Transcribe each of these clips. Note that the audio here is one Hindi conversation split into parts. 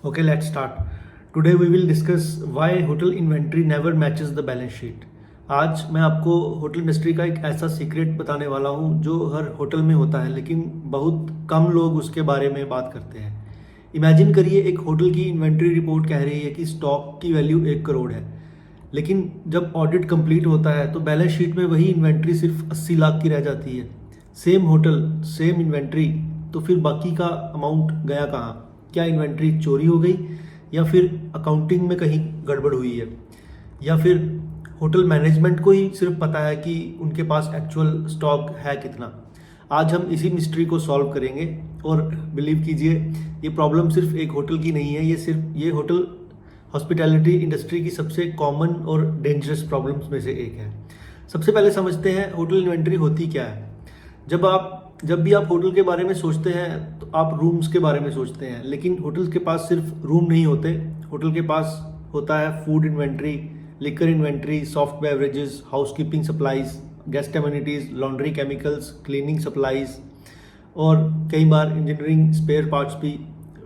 Okay, let's start. Today we will discuss why hotel inventory never matches the balance sheet. आज मैं आपको होटल इंडस्ट्री का एक ऐसा सीक्रेट बताने वाला हूँ जो हर होटल में होता है, लेकिन बहुत कम लोग उसके बारे में बात करते हैं। इमेजिन करिए, एक होटल की इन्वेंट्री रिपोर्ट कह रही है कि स्टॉक की वैल्यू 1 करोड़ है, लेकिन जब ऑडिट कंप्लीट होता है तो बैलेंस शीट में वही इन्वेंट्री सिर्फ 80 लाख की रह जाती है। सेम होटल, सेम इन्वेंट्री, तो फिर बाकी का अमाउंट गया कहाँ? क्या इन्वेंट्री चोरी हो गई, या फिर अकाउंटिंग में कहीं गड़बड़ हुई है, या फिर होटल मैनेजमेंट को ही सिर्फ पता है कि उनके पास एक्चुअल स्टॉक है कितना? आज हम इसी मिस्ट्री को सॉल्व करेंगे। और बिलीव कीजिए, ये प्रॉब्लम सिर्फ एक होटल की नहीं है, ये होटल हॉस्पिटैलिटी इंडस्ट्री की सबसे कॉमन और डेंजरस प्रॉब्लम्स में से एक है। सबसे पहले समझते हैं होटल इन्वेंट्री होती क्या है। जब भी आप होटल के बारे में सोचते हैं तो आप रूम्स के बारे में सोचते हैं, लेकिन होटल के पास सिर्फ रूम नहीं होते। होटल के पास होता है food inventory, liquor inventory, soft beverages, housekeeping supplies, guest amenities, laundry, chemicals, cleaning supplies, और कई बार इंजीनियरिंग स्पेयर पार्ट्स भी,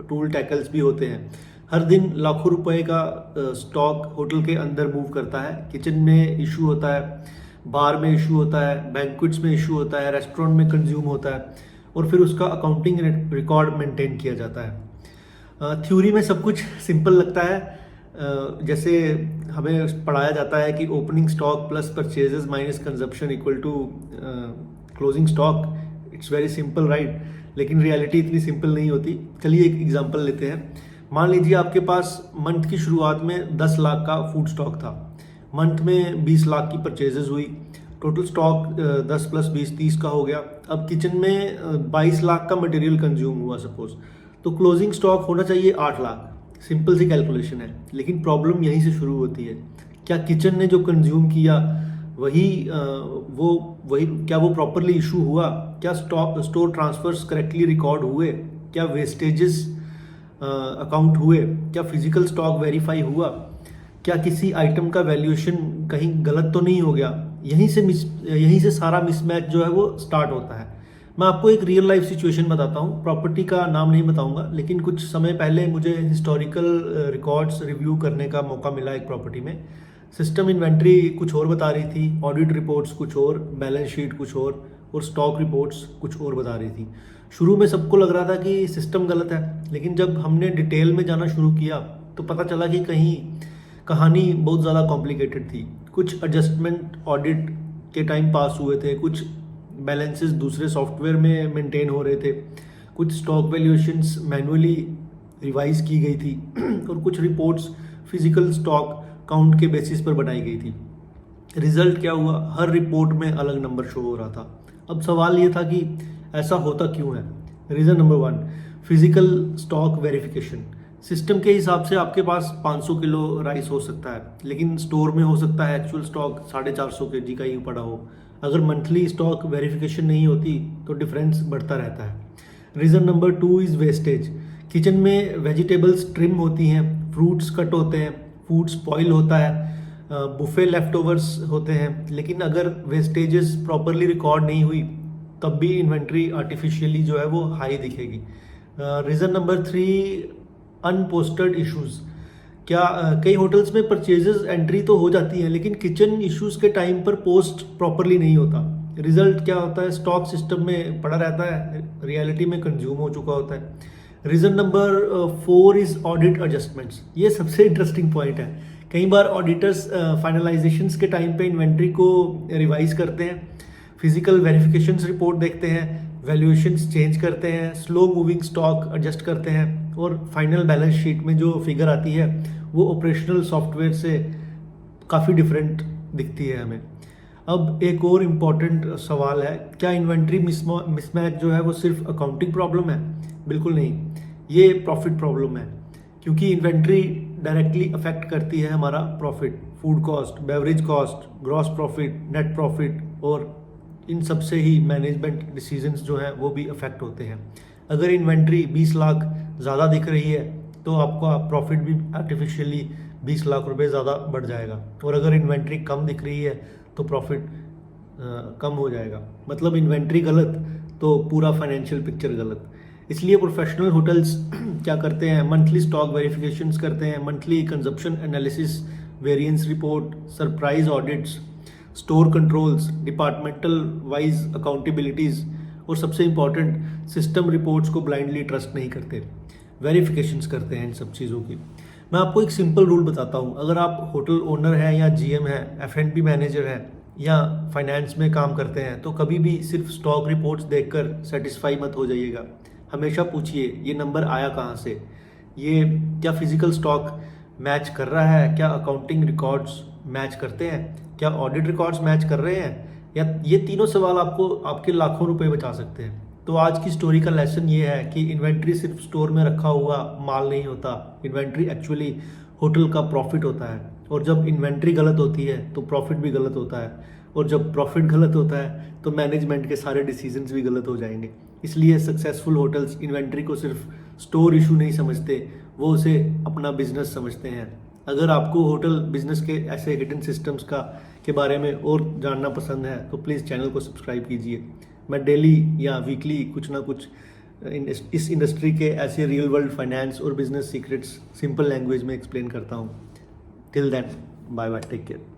टूल टैकल्स भी होते हैं। हर दिन लाखों रुपए का स्टॉक होटल के अंदर मूव करता है। किचन में इशू होता है, बार में इशू होता है, बैंक्वेट्स में इशू होता है, रेस्टोरेंट में कंज्यूम होता है, और फिर उसका अकाउंटिंग रिकॉर्ड मेंटेन किया जाता है। थ्योरी में सब कुछ सिंपल लगता है। जैसे हमें पढ़ाया जाता है कि opening stock plus purchases minus consumption equal to closing stock. It's very simple, right? लेकिन रियलिटी इतनी सिंपल नहीं होती। चलिए एक एग्जांपल लेते हैं। मान लीजिए आपके पास मंथ की शुरुआत में 10 लाख का फूड स्टॉक था। मंथ में 20 लाख की परचेजेस हुई, टोटल स्टॉक 10 + 20 30 का हो गया। अब किचन में 22 लाख का मटेरियल कंज्यूम हुआ सपोज, तो क्लोजिंग स्टॉक होना चाहिए 8 लाख। सिंपल सी कैलकुलेशन है, लेकिन प्रॉब्लम यहीं से शुरू होती है। क्या किचन ने जो कंज्यूम किया क्या वो प्रॉपरली इशू हुआ? क्या स्टोर ट्रांसफर्स करेक्टली रिकॉर्ड हुए? क्या वेस्टेजेस अकाउंट हुए? क्या फिजिकल स्टॉक वेरीफाई हुआ? क्या किसी आइटम का वैल्यूएशन कहीं गलत तो नहीं हो गया? यहीं से सारा मिसमैच जो है वो स्टार्ट होता है। मैं आपको एक रियल लाइफ सिचुएशन बताता हूँ। प्रॉपर्टी का नाम नहीं बताऊंगा, लेकिन कुछ समय पहले मुझे हिस्टोरिकल रिकॉर्ड्स रिव्यू करने का मौका मिला एक प्रॉपर्टी में। सिस्टम इन्वेंट्री कुछ और बता रही थी, ऑडिट रिपोर्ट्स कुछ और, बैलेंस शीट कुछ और स्टॉक रिपोर्ट्स कुछ और बता रही थी। शुरू में सबको लग रहा था कि सिस्टम गलत है, लेकिन जब हमने डिटेल में जाना शुरू किया तो पता चला कि कहीं कहानी बहुत ज़्यादा कॉम्प्लिकेटेड थी। कुछ एडजस्टमेंट ऑडिट के टाइम पास हुए थे, कुछ बैलेंसेस दूसरे सॉफ्टवेयर में मेंटेन हो रहे थे, कुछ स्टॉक वैल्यूएशंस मैनुअली रिवाइज की गई थी और कुछ रिपोर्ट्स फिजिकल स्टॉक काउंट के बेसिस पर बनाई गई थी। रिजल्ट क्या हुआ? हर रिपोर्ट में अलग नंबर शो हो रहा था। अब सवाल ये था कि ऐसा होता क्यों है? Reason number 1, physical stock verification. System के हिसाब से आपके पास 500 किलो राइस हो सकता है, लेकिन स्टोर में हो सकता है एक्चुअल स्टॉक 450 kg का ही पड़ा हो। अगर मंथली स्टॉक वेरिफिकेशन नहीं होती तो डिफरेंस बढ़ता रहता है। Reason number 2 is wastage. Kitchen में वेजिटेबल्स ट्रिम होती हैं, फ्रूट्स कट होते हैं, फूड स्पॉइल होता है, बुफे लेफ्ट ओवर्स होते हैं, लेकिन अगर वेस्टेजेस प्रॉपरली रिकॉर्ड नहीं हुई तब भी इन्वेंट्री आर्टिफिशियली जो है वो हाई दिखेगी। Reason number 3, unposted issues. कई होटल्स में परचेजेस एंट्री तो हो जाती है, लेकिन किचन इश्यूज के टाइम पर पोस्ट प्रॉपरली नहीं होता। रिजल्ट क्या होता है? स्टॉक सिस्टम में पड़ा रहता है, रियलिटी में कंज्यूम हो चुका होता है। Reason number 4 is audit adjustments. ये सबसे इंटरेस्टिंग पॉइंट है। कई बार ऑडिटर्स फाइनलाइजेशंस के टाइम पे इन्वेंट्री को रिवाइज करते हैं, फिजिकल वेरिफिकेशंस रिपोर्ट देखते हैं, वैल्यूएशंस चेंज करते हैं, स्लो मूविंग स्टॉक एडजस्ट करते हैं, और फाइनल बैलेंस शीट में जो फिगर आती है वो ऑपरेशनल सॉफ्टवेयर से काफ़ी डिफरेंट दिखती है हमें। अब एक और इम्पॉर्टेंट सवाल है, क्या इन्वेंट्री मिसमैच जो है वो सिर्फ अकाउंटिंग प्रॉब्लम है? बिल्कुल नहीं, ये प्रॉफिट प्रॉब्लम है, क्योंकि इन्वेंट्री डायरेक्टली अफेक्ट करती है हमारा profit, food cost, beverage cost, gross profit, net profit, और इन सब से ही मैनेजमेंट डिसीजंस जो हैं वो भी अफेक्ट होते हैं। अगर इन्वेंट्री 20 लाख ज़्यादा दिख रही है तो आपका प्रॉफिट भी आर्टिफिशियली 20 लाख रुपए ज़्यादा बढ़ जाएगा, और अगर इन्वेंट्री कम दिख रही है तो प्रॉफिट कम हो जाएगा। मतलब इन्वेंट्री गलत तो पूरा फाइनेंशियल पिक्चर गलत। इसलिए प्रोफेशनल होटल्स क्या करते हैं, मंथली स्टॉक वेरिफिकेशंस करते हैं, monthly consumption analysis, variance report, surprise audits, store controls, departmental wise accountabilities और सबसे इंपॉर्टेंट सिस्टम रिपोर्ट्स को ब्लाइंडली ट्रस्ट नहीं करते, वेरिफिकेशंस करते हैं इन सब चीज़ों की। मैं आपको एक सिंपल रूल बताता हूँ, अगर आप होटल ओनर हैं या जीएम हैं, एफ&बी मैनेजर हैं या फाइनेंस में काम करते हैं, तो कभी भी सिर्फ स्टॉक रिपोर्ट्स देखकर सेटिस्फाई मत हो जाइएगा। हमेशा पूछिए ये नंबर आया कहाँ से, ये क्या फिजिकल स्टॉक मैच कर रहा है, क्या अकाउंटिंग रिकॉर्ड्स मैच करते हैं, क्या ऑडिट रिकॉर्ड्स मैच कर रहे हैं, या ये तीनों सवाल आपको आपके लाखों रुपए बचा सकते हैं। तो आज की स्टोरी का लेसन ये है कि इन्वेंट्री सिर्फ स्टोर में रखा हुआ माल नहीं होता, इन्वेंट्री एक्चुअली होटल का प्रॉफिट होता है। और जब इन्वेंट्री गलत होती है तो प्रॉफिट भी गलत होता है, और जब प्रॉफिट गलत होता है तो मैनेजमेंट के सारे डिसीजंस भी गलत हो जाएंगे। इसलिए सक्सेसफुल होटल्स इन्वेंट्री को सिर्फ स्टोर इशू नहीं समझते, वो उसे अपना बिजनेस समझते हैं। अगर आपको होटल बिजनेस के ऐसे हिडन सिस्टम्स के बारे में और जानना पसंद है तो प्लीज़ चैनल को सब्सक्राइब कीजिए। मैं डेली या वीकली कुछ ना कुछ इस इंडस्ट्री के ऐसे रियल वर्ल्ड फाइनेंस और बिजनेस सीक्रेट्स सिंपल लैंग्वेज में एक्सप्लेन करता हूँ। Till then, bye bye, take care.